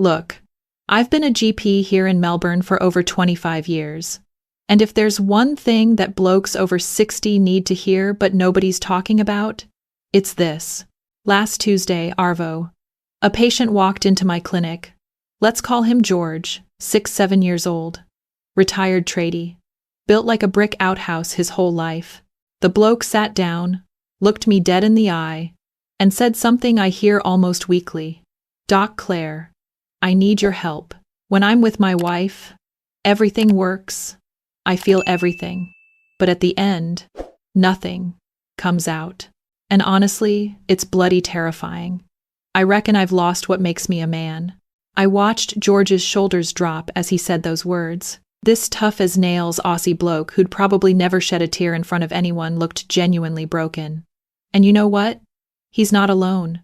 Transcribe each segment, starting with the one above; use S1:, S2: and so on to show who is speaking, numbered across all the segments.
S1: Look, I've been a GP here in Melbourne for over 25 years. And if there's one thing that blokes over 60 need to hear but nobody's talking about, it's this. Last Tuesday, Arvo, a patient walked into my clinic. Let's call him George, 6-7 years old. Retired tradie. Built like a brick outhouse his whole life. The bloke sat down, looked me dead in the eye, and said something I hear almost weekly. Doc Claire, I need your help. When I'm with my wife, everything works. I feel everything. But at the end, nothing comes out. And honestly, it's bloody terrifying. I reckon I've lost what makes me a man. I watched George's shoulders drop as he said those words. This tough-as-nails Aussie bloke who'd probably never shed a tear in front of anyone looked genuinely broken. And you know what? He's not alone.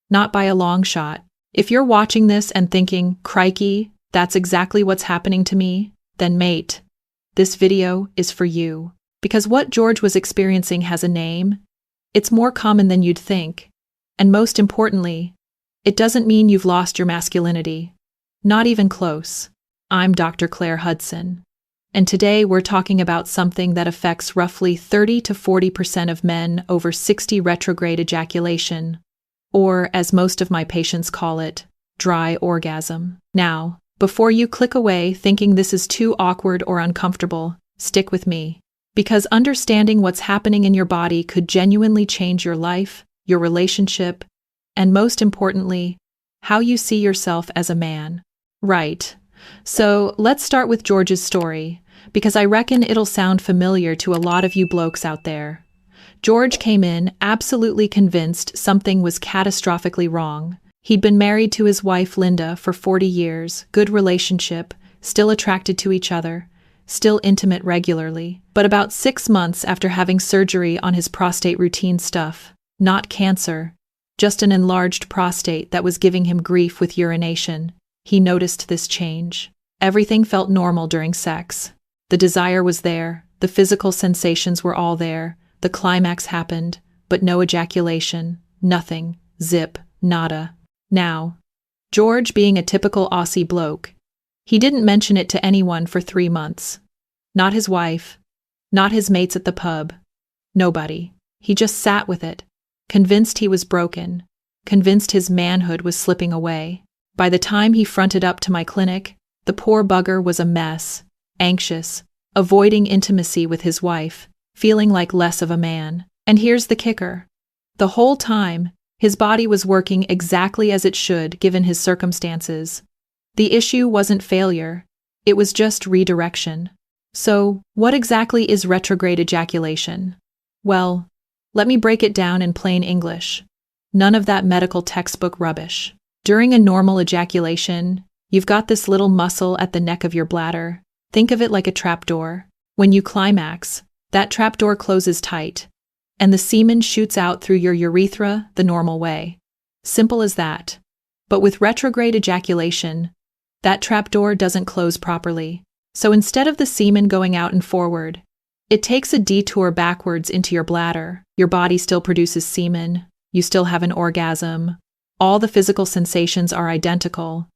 S1: Not by a long shot. If you're watching this and thinking, crikey, that's exactly what's happening to me, then mate, this video is for you. Because what George was experiencing has a name. It's more common than you'd think. And most importantly, it doesn't mean you've lost your masculinity. Not even close. I'm Dr. Claire Hudson. And today we're talking about something that affects roughly 30 to 40% of men over 60, retrograde ejaculation, or as most of my patients call it, dry orgasm. Now, before you click away thinking this is too awkward or uncomfortable, stick with me. Because understanding what's happening in your body could genuinely change your life, your relationship, and most importantly, how you see yourself as a man. Right. So let's start with George's story, because I reckon it'll sound familiar to a lot of you blokes out there. George came in absolutely convinced something was catastrophically wrong. He'd been married to his wife Linda for 40 years, good relationship, still attracted to each other, still intimate regularly. But about 6 months after having surgery on his prostate, routine stuff, not cancer, just an enlarged prostate that was giving him grief with urination, he noticed this change. Everything felt normal during sex. The desire was there, the physical sensations were all there, the climax happened, but no ejaculation, nothing, zip, nada. Now, George, being a typical Aussie bloke, he didn't mention it to anyone for 3 months. Not his wife, not his mates at the pub, nobody. He just sat with it, convinced he was broken, convinced his manhood was slipping away. By the time he fronted up to my clinic, the poor bugger was a mess, anxious, avoiding intimacy with his wife, feeling like less of a man. And here's the kicker. The whole time, his body was working exactly as it should given his circumstances. The issue wasn't failure, it was just redirection. So, what exactly is retrograde ejaculation? Well, let me break it down in plain English. None of that medical textbook rubbish. During a normal ejaculation, you've got this little muscle at the neck of your bladder. Think of it like a trapdoor. When you climax, that trapdoor closes tight, and the semen shoots out through your urethra the normal way. Simple as that. But with retrograde ejaculation, that trapdoor doesn't close properly. So instead of the semen going out and forward, it takes a detour backwards into your bladder. Your body still produces semen, you still have an orgasm, all the physical sensations are identical,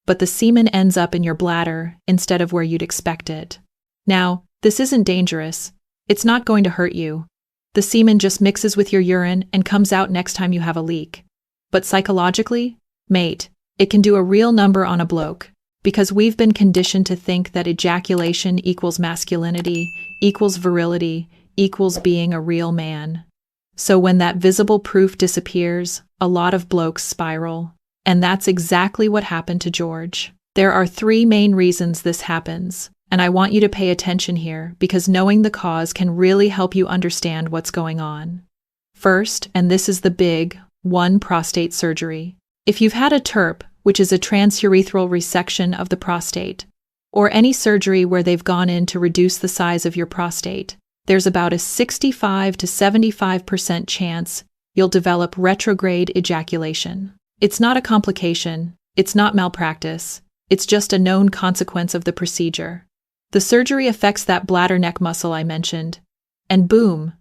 S1: but the semen ends up in your bladder instead of where you'd expect it. Now, this isn't dangerous. It's not going to hurt you. The semen just mixes with your urine and comes out next time you have a leak. But psychologically, mate, it can do a real number on a bloke, because we've been conditioned to think that ejaculation equals masculinity, equals virility, equals being a real man. So when that visible proof disappears, a lot of blokes spiral. And that's exactly what happened to George. There are 3 main reasons this happens, and I want you to pay attention here because knowing the cause can really help you understand what's going on. First, and this is the big one, prostate surgery. If you've had a TURP, which is a transurethral resection of the prostate, or any surgery where they've gone in to reduce the size of your prostate, there's about a 65 to 75% chance you'll develop retrograde ejaculation. It's not a complication, it's not malpractice, it's just a known consequence of the procedure. The surgery affects that bladder neck muscle I mentioned, and boom,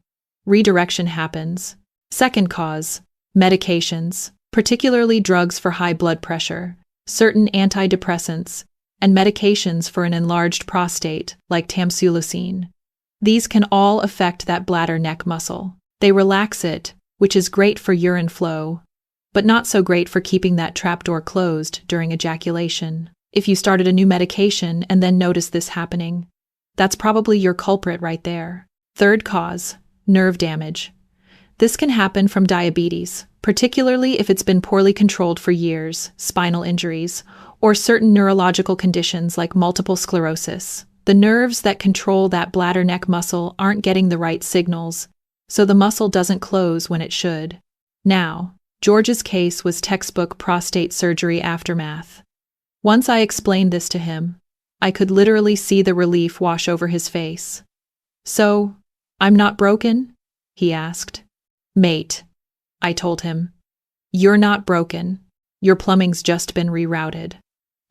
S1: redirection happens. Second cause, medications, particularly drugs for high blood pressure. certain antidepressants, and medications for an enlarged prostate, like tamsulosin. These can all affect that bladder neck muscle. They relax it, which is great for urine flow, but not so great for keeping that trapdoor closed during ejaculation. If you started a new medication and then noticed this happening, that's probably your culprit right there. Third cause, nerve damage. This can happen from diabetes, particularly if it's been poorly controlled for years, spinal injuries, or certain neurological conditions like multiple sclerosis. The nerves that control that bladder neck muscle aren't getting the right signals, so the muscle doesn't close when it should. Now, George's case was textbook prostate surgery aftermath. Once I explained this to him, I could literally see the relief wash over his face. "So, I'm not broken?" he asked. "Mate," I told him, "you're not broken. Your plumbing's just been rerouted."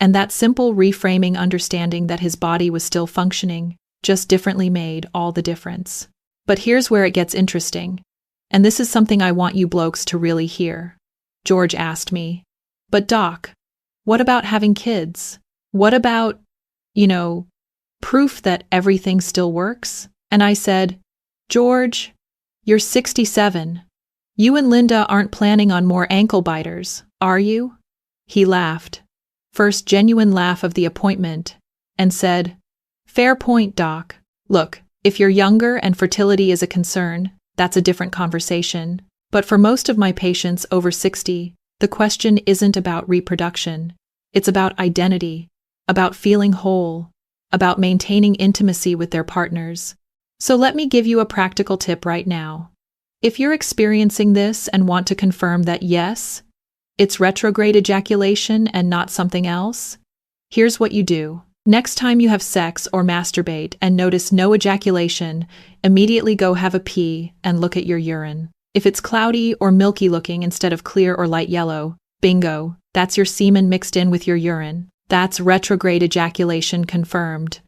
S1: And that simple reframing understanding that his body was still functioning, just differently made all the difference. But here's where it gets interesting. And this is something I want you blokes to really hear. George asked me, "But Doc, what about having kids? What about, proof that everything still works?" And I said, "George, you're 67. You and Linda aren't planning on more ankle biters, are you?" He laughed, first genuine laugh of the appointment, and said, "Fair point, Doc. Look, if you're younger and fertility is a concern, that's a different conversation. But for most of my patients over 60, the question isn't about reproduction. It's about identity, about feeling whole, about maintaining intimacy with their partners. So let me give you a practical tip right now. If you're experiencing this and want to confirm that yes, it's retrograde ejaculation and not something else, here's what you do. Next time you have sex or masturbate and notice no ejaculation, immediately go have a pee and look at your urine. If it's cloudy or milky looking instead of clear or light yellow, bingo, that's your semen mixed in with your urine. That's retrograde ejaculation confirmed.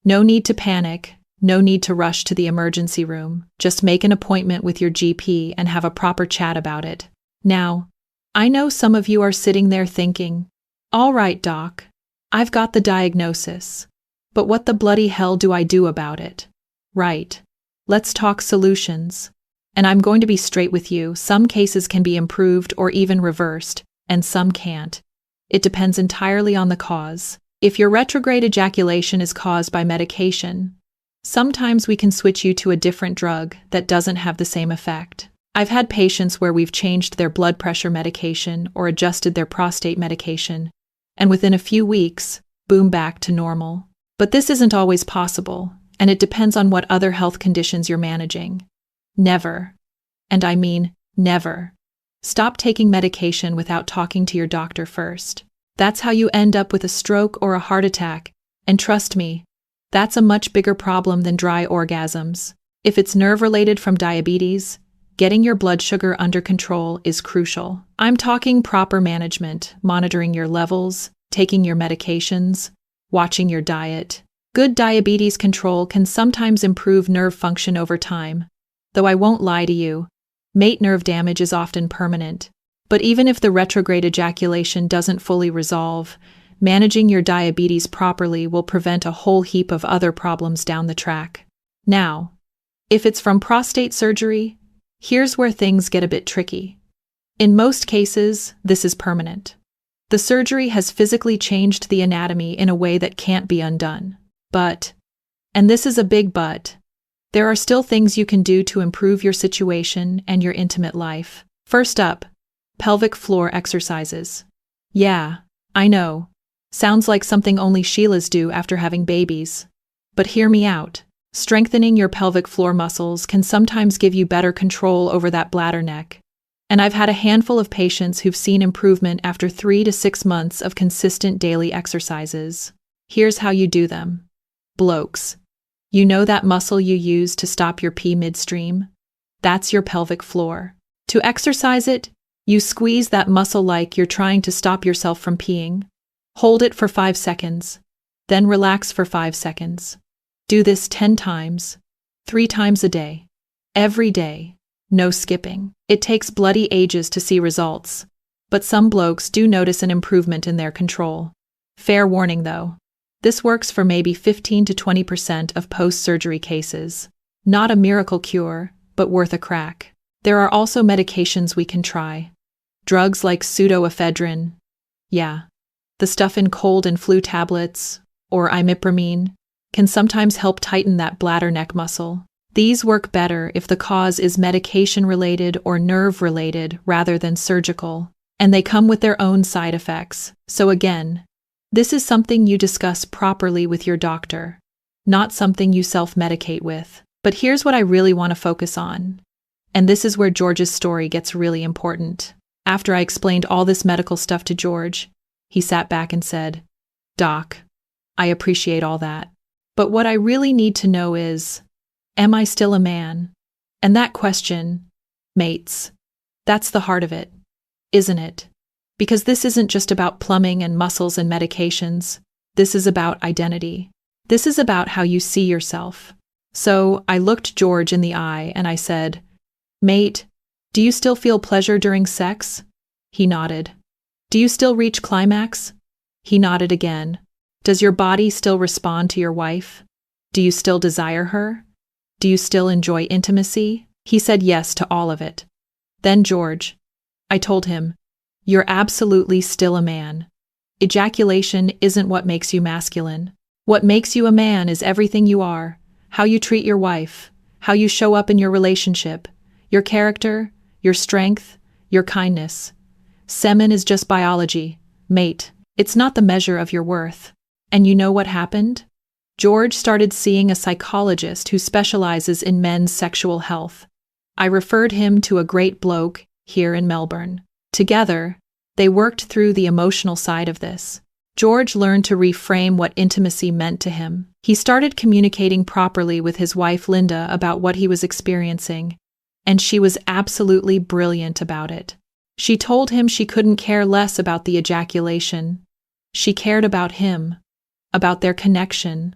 S1: No need to panic, no need to rush to the emergency room. Just make an appointment with your GP and have a proper chat about it. Now, I know some of you are sitting there thinking, "All right, Doc, I've got the diagnosis, but what the bloody hell do I do about it?" Right. Let's talk solutions. And I'm going to be straight with you, some cases can be improved or even reversed, and some can't. It depends entirely on the cause. If your retrograde ejaculation is caused by medication, sometimes we can switch you to a different drug that doesn't have the same effect. I've had patients where we've changed their blood pressure medication or adjusted their prostate medication, and within a few weeks, boom, back to normal. But this isn't always possible, and it depends on what other health conditions you're managing. Never, and I mean never, stop taking medication without talking to your doctor first. That's how you end up with a stroke or a heart attack, and trust me, that's a much bigger problem than dry orgasms. If it's nerve-related from diabetes, getting your blood sugar under control is crucial. I'm talking proper management, monitoring your levels, taking your medications, watching your diet. Good diabetes control can sometimes improve nerve function over time. Though I won't lie to you, mate nerve damage is often permanent. But even if the retrograde ejaculation doesn't fully resolve, managing your diabetes properly will prevent a whole heap of other problems down the track. Now, if it's from prostate surgery, here's where things get a bit tricky. In most cases, this is permanent. The surgery has physically changed the anatomy in a way that can't be undone. But, and this is a big but, there are still things you can do to improve your situation and your intimate life. First up, pelvic floor exercises. Yeah, I know. Sounds like something only Sheilas do after having babies. But hear me out. Strengthening your pelvic floor muscles can sometimes give you better control over that bladder neck. And I've had a handful of patients who've seen improvement after 3 to 6 months of consistent daily exercises. Here's how you do them. Blokes. You know that muscle you use to stop your pee midstream? That's your pelvic floor. To exercise it, you squeeze that muscle like you're trying to stop yourself from peeing. Hold it for 5 seconds, then relax for 5 seconds. Do this 10 times, 3 times a day. Every day, no skipping. It takes bloody ages to see results, but some blokes do notice an improvement in their control. Fair warning though, this works for maybe 15 to 20% of post-surgery cases. Not a miracle cure, but worth a crack. There are also medications we can try. Drugs like pseudoephedrine, the stuff in cold and flu tablets, or imipramine, can sometimes help tighten that bladder neck muscle. These work better if the cause is medication-related or nerve-related rather than surgical, and they come with their own side effects. So again, this is something you discuss properly with your doctor, not something you self-medicate with. But here's what I really want to focus on. And this is where George's story gets really important. After I explained all this medical stuff to George, he sat back and said, "Doc, I appreciate all that. But what I really need to know is, am I still a man?" And that question, mates, that's the heart of it, isn't it? Because this isn't just about plumbing and muscles and medications. This is about identity. This is about how you see yourself. So I looked George in the eye and I said, "Mate, do you still feel pleasure during sex?" He nodded. "Do you still reach climax?" He nodded again. "Does your body still respond to your wife? Do you still desire her? Do you still enjoy intimacy?" He said yes to all of it. "Then George," I told him, "you're absolutely still a man. Ejaculation isn't what makes you masculine. What makes you a man is everything you are, how you treat your wife, how you show up in your relationship, your character, your strength, your kindness. Semen is just biology, mate. It's not the measure of your worth." And you know what happened? George started seeing a psychologist who specializes in men's sexual health. I referred him to a great bloke here in Melbourne. Together, they worked through the emotional side of this. George learned to reframe what intimacy meant to him. He started communicating properly with his wife Linda about what he was experiencing, and she was absolutely brilliant about it. She told him she couldn't care less about the ejaculation. She cared about him, about their connection,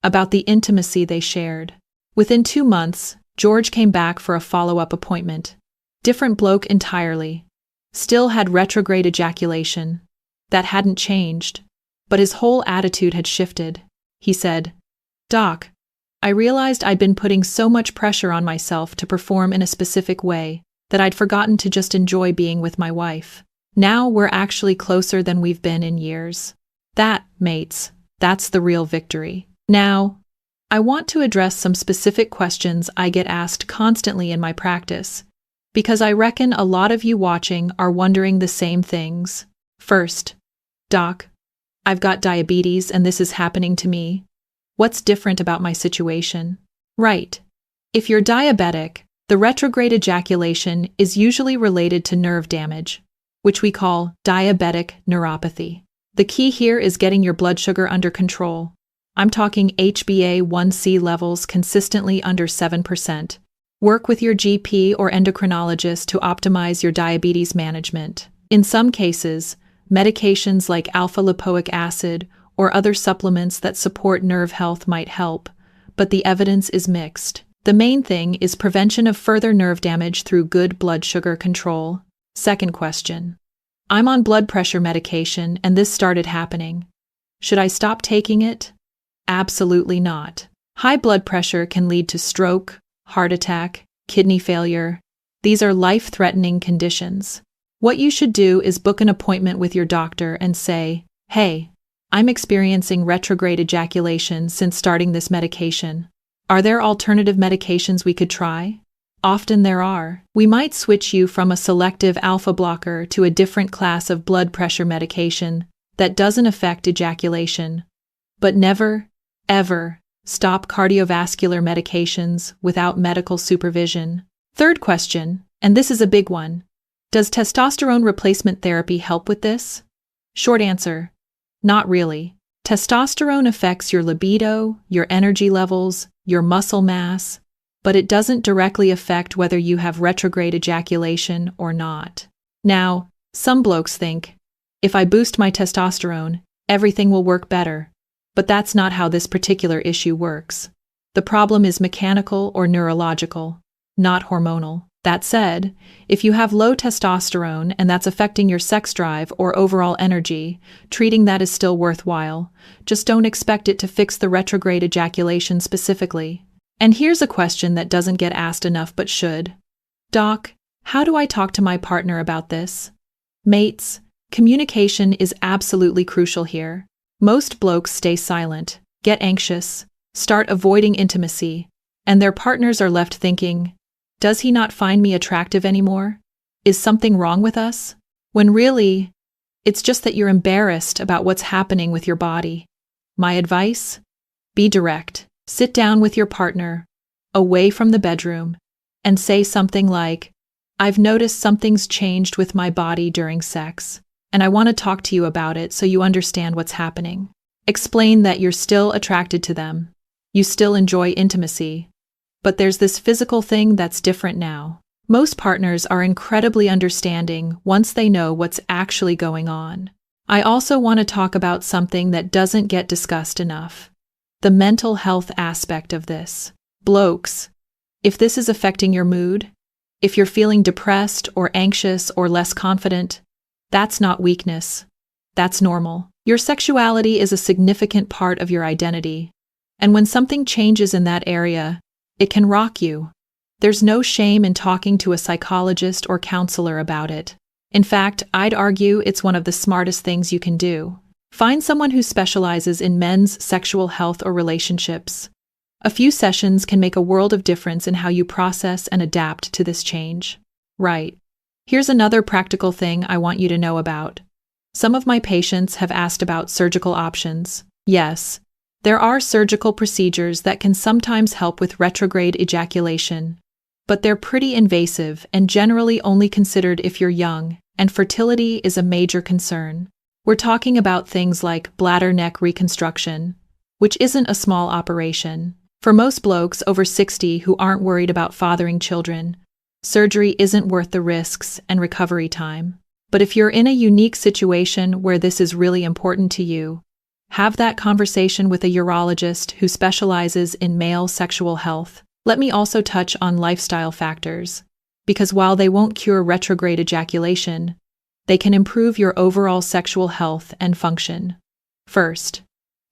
S1: about the intimacy they shared. Within 2 months, George came back for a follow-up appointment. Different bloke entirely. Still had retrograde ejaculation. That hadn't changed, but his whole attitude had shifted. He said, "Doc, I realized I'd been putting so much pressure on myself to perform in a specific way that I'd forgotten to just enjoy being with my wife. Now we're actually closer than we've been in years. That, mates, that's the real victory." Now, I want to address some specific questions I get asked constantly in my practice, because I reckon a lot of you watching are wondering the same things. First, "Doc, I've got diabetes and this is happening to me. What's different about my situation?" Right. If you're diabetic, the retrograde ejaculation is usually related to nerve damage, which we call diabetic neuropathy. The key here is getting your blood sugar under control. I'm talking HbA1c levels consistently under 7%. Work with your GP or endocrinologist to optimize your diabetes management. In some cases, medications like alpha-lipoic acid or other supplements that support nerve health might help, but the evidence is mixed. The main thing is prevention of further nerve damage through good blood sugar control. Second question. "I'm on blood pressure medication and this started happening. Should I stop taking it?" Absolutely not. High blood pressure can lead to stroke, heart attack, kidney failure. These are life-threatening conditions. What you should do is book an appointment with your doctor and say, "Hey, I'm experiencing retrograde ejaculation since starting this medication. Are there alternative medications we could try?" Often there are. We might switch you from a selective alpha blocker to a different class of blood pressure medication that doesn't affect ejaculation. But never, ever, stop cardiovascular medications without medical supervision. Third question, and this is a big one. Does testosterone replacement therapy help with this? Short answer, not really. Testosterone affects your libido, your energy levels, your muscle mass, but it doesn't directly affect whether you have retrograde ejaculation or not. Now, some blokes think, if I boost my testosterone, everything will work better. But that's not how this particular issue works. The problem is mechanical or neurological, not hormonal. That said, if you have low testosterone and that's affecting your sex drive or overall energy, treating that is still worthwhile. Just don't expect it to fix the retrograde ejaculation specifically. And here's a question that doesn't get asked enough but should. Doc, how do I talk to my partner about this? Mates, communication is absolutely crucial here. Most blokes stay silent, get anxious, start avoiding intimacy, and their partners are left thinking, does he not find me attractive anymore? Is something wrong with us? When really, it's just that you're embarrassed about what's happening with your body. My advice? Be direct. Sit down with your partner, away from the bedroom, and say something like, I've noticed something's changed with my body during sex, and I want to talk to you about it so you understand what's happening. Explain that you're still attracted to them. You still enjoy intimacy. But there's this physical thing that's different now. Most partners are incredibly understanding once they know what's actually going on. I also want to talk about something that doesn't get discussed enough. The mental health aspect of this. Blokes, if this is affecting your mood, if you're feeling depressed or anxious or less confident, that's not weakness. That's normal. Your sexuality is a significant part of your identity. And when something changes in that area, it can rock you. There's no shame in talking to a psychologist or counselor about it. In fact, I'd argue it's one of the smartest things you can do. Find someone who specializes in men's sexual health or relationships. A few sessions can make a world of difference in how you process and adapt to this change. Right. Here's another practical thing I want you to know about. Some of my patients have asked about surgical options. Yes, there are surgical procedures that can sometimes help with retrograde ejaculation, but they're pretty invasive and generally only considered if you're young, and fertility is a major concern. We're talking about things like bladder neck reconstruction, which isn't a small operation. For most blokes over 60 who aren't worried about fathering children, surgery isn't worth the risks and recovery time. But if you're in a unique situation where this is really important to you, have that conversation with a urologist who specializes in male sexual health. Let me also touch on lifestyle factors, because while they won't cure retrograde ejaculation, they can improve your overall sexual health and function. First,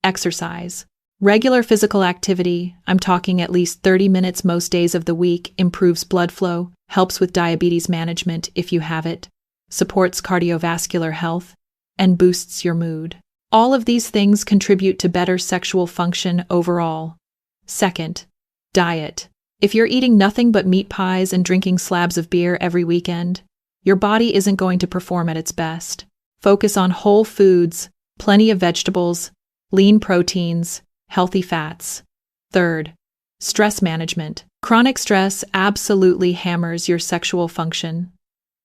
S1: exercise. Regular physical activity, I'm talking at least 30 minutes most days of the week, improves blood flow, helps with diabetes management if you have it, supports cardiovascular health, and boosts your mood. All of these things contribute to better sexual function overall. Second, diet. If you're eating nothing but meat pies and drinking slabs of beer every weekend, your body isn't going to perform at its best. Focus on whole foods, plenty of vegetables, lean proteins, healthy fats. Third, stress management. Chronic stress absolutely hammers your sexual function.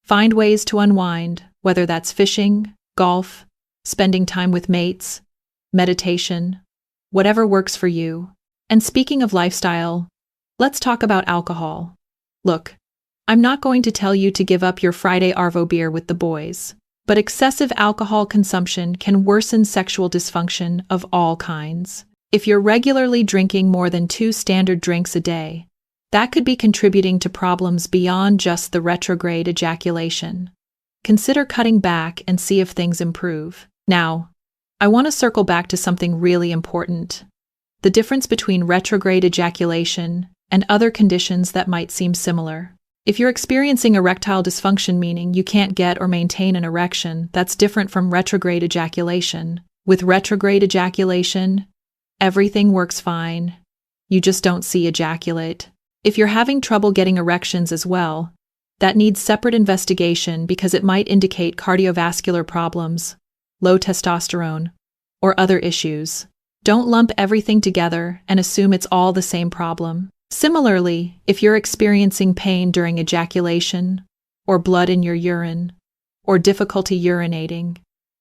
S1: Find ways to unwind, whether that's fishing, golf, spending time with mates, meditation, whatever works for you. And speaking of lifestyle, let's talk about alcohol. Look, I'm not going to tell you to give up your Friday Arvo beer with the boys, but excessive alcohol consumption can worsen sexual dysfunction of all kinds. If you're regularly drinking more than 2 standard drinks a day, that could be contributing to problems beyond just the retrograde ejaculation. Consider cutting back and see if things improve. Now, I want to circle back to something really important: the difference between retrograde ejaculation and other conditions that might seem similar. If you're experiencing erectile dysfunction, meaning you can't get or maintain an erection, that's different from retrograde ejaculation. With retrograde ejaculation, everything works fine. You just don't see ejaculate. If you're having trouble getting erections as well, that needs separate investigation because it might indicate cardiovascular problems, low testosterone, or other issues. Don't lump everything together and assume it's all the same problem. Similarly, if you're experiencing pain during ejaculation, or blood in your urine, or difficulty urinating,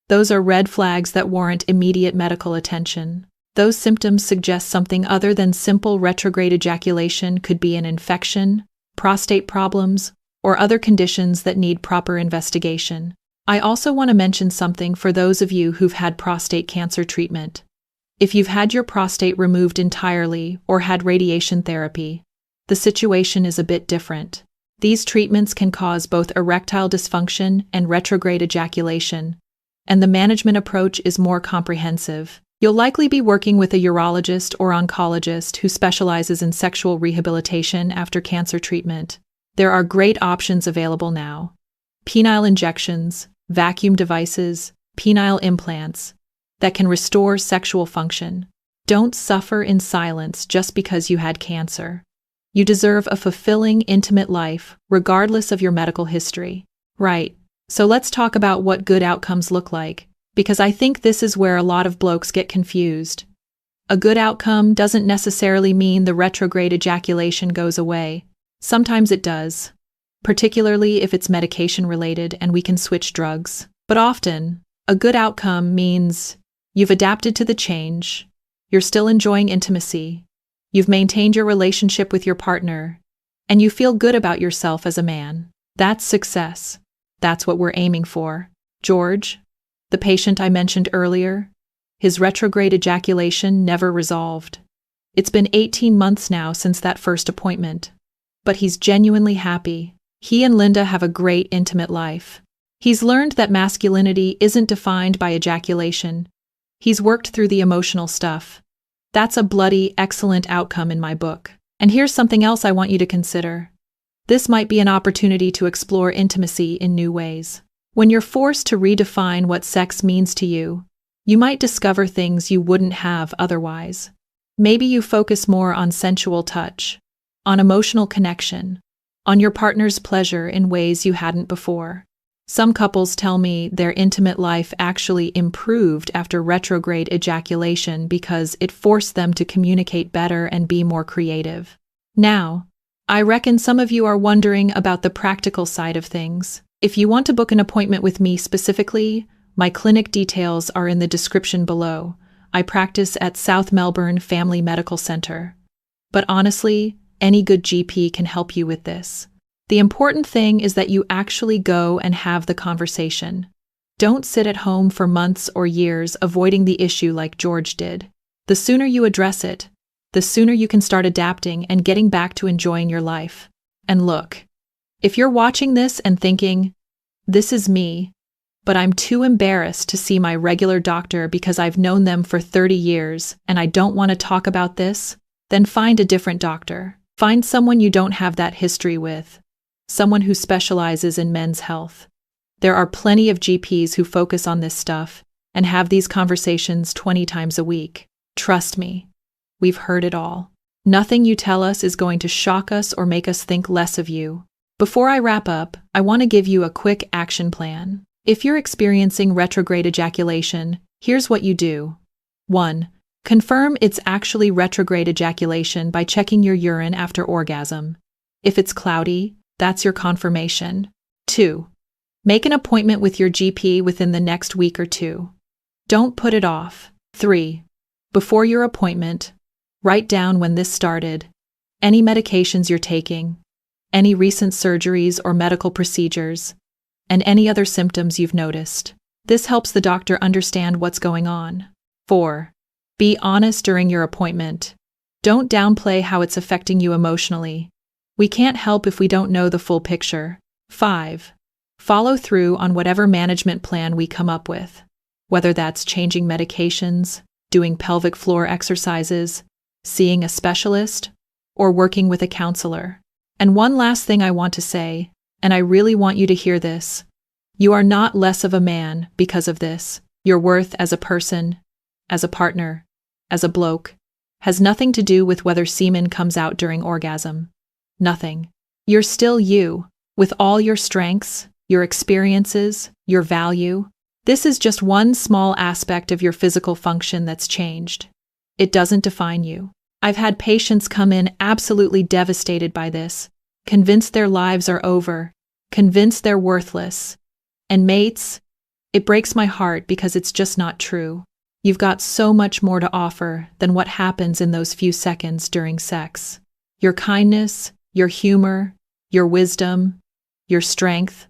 S1: those are red flags that warrant immediate medical attention. Those symptoms suggest something other than simple retrograde ejaculation could be an infection, prostate problems, or other conditions that need proper investigation. I also want to mention something for those of you who've had prostate cancer treatment. If you've had your prostate removed entirely or had radiation therapy, the situation is a bit different. These treatments can cause both erectile dysfunction and retrograde ejaculation, and the management approach is more comprehensive. You'll likely be working with a urologist or oncologist who specializes in sexual rehabilitation after cancer treatment. There are great options available now. Penile injections, vacuum devices, penile implants that can restore sexual function. Don't suffer in silence just because you had cancer. You deserve a fulfilling, intimate life, regardless of your medical history. Right, so let's talk about what good outcomes look like, because I think this is where a lot of blokes get confused. A good outcome doesn't necessarily mean the retrograde ejaculation goes away. Sometimes it does, particularly if it's medication-related and we can switch drugs. But often, a good outcome means you've adapted to the change, you're still enjoying intimacy, you've maintained your relationship with your partner, and you feel good about yourself as a man. That's success. That's what we're aiming for. George, the patient I mentioned earlier, his retrograde ejaculation never resolved. It's been 18 months now since that first appointment, but he's genuinely happy. He and Linda have a great intimate life. He's learned that masculinity isn't defined by ejaculation. He's worked through the emotional stuff. That's a bloody, excellent outcome in my book. And here's something else I want you to consider. This might be an opportunity to explore intimacy in new ways. When you're forced to redefine what sex means to you, you might discover things you wouldn't have otherwise. Maybe you focus more on sensual touch, on emotional connection, on your partner's pleasure in ways you hadn't before. Some couples tell me their intimate life actually improved after retrograde ejaculation because it forced them to communicate better and be more creative. Now, I reckon some of you are wondering about the practical side of things. If you want to book an appointment with me specifically, my clinic details are in the description below. I practice at South Melbourne Family Medical Center. But honestly, any good GP can help you with this. The important thing is that you actually go and have the conversation. Don't sit at home for months or years avoiding the issue like George did. The sooner you address it, the sooner you can start adapting and getting back to enjoying your life. And look, if you're watching this and thinking, this is me, but I'm too embarrassed to see my regular doctor because I've known them for 30 years and I don't want to talk about this, then find a different doctor. Find someone you don't have that history with. Someone who specializes in men's health. There are plenty of GPs who focus on this stuff and have these conversations 20 times a week. Trust me, we've heard it all. Nothing you tell us is going to shock us or make us think less of you. Before I wrap up, I want to give you a quick action plan. If you're experiencing retrograde ejaculation, here's what you do. 1. Confirm it's actually retrograde ejaculation by checking your urine after orgasm. If it's cloudy, that's your confirmation. 2. Make an appointment with your GP within the next week or 2. Don't put it off. 3. Before your appointment, write down when this started, any medications you're taking, any recent surgeries or medical procedures, and any other symptoms you've noticed. This helps the doctor understand what's going on. 4. Be honest during your appointment. Don't downplay how it's affecting you emotionally. We can't help if we don't know the full picture. 5. Follow through on whatever management plan we come up with, whether that's changing medications, doing pelvic floor exercises, seeing a specialist, or working with a counselor. And one last thing I want to say, and I really want you to hear this. You are not less of a man because of this. Your worth as a person, as a partner, as a bloke, has nothing to do with whether semen comes out during orgasm. Nothing. You're still you, with all your strengths, your experiences, your value. This is just one small aspect of your physical function that's changed. It doesn't define you. I've had patients come in absolutely devastated by this, convinced their lives are over, convinced they're worthless. And mates, it breaks my heart because it's just not true. You've got so much more to offer than what happens in those few seconds during sex. Your kindness, your humor, your wisdom, your strength,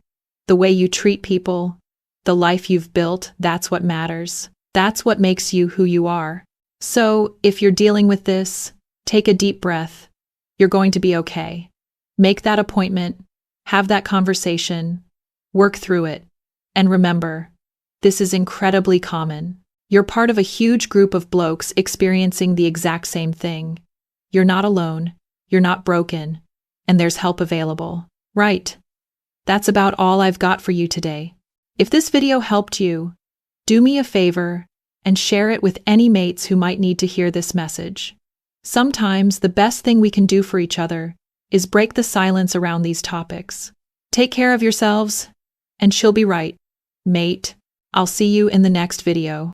S1: the way you treat people, the life you've built, that's what matters. That's what makes you who you are. So, if you're dealing with this, take a deep breath. You're going to be okay. Make that appointment, Have that conversation, work through it, and remember, this is incredibly common. You're part of a huge group of blokes experiencing the exact same thing. You're not alone, you're not broken, and there's help available. Right. That's about all I've got for you today. If this video helped you, do me a favor and share it with any mates who might need to hear this message. Sometimes the best thing we can do for each other is break the silence around these topics. Take care of yourselves, and she'll be right, mate. I'll see you in the next video.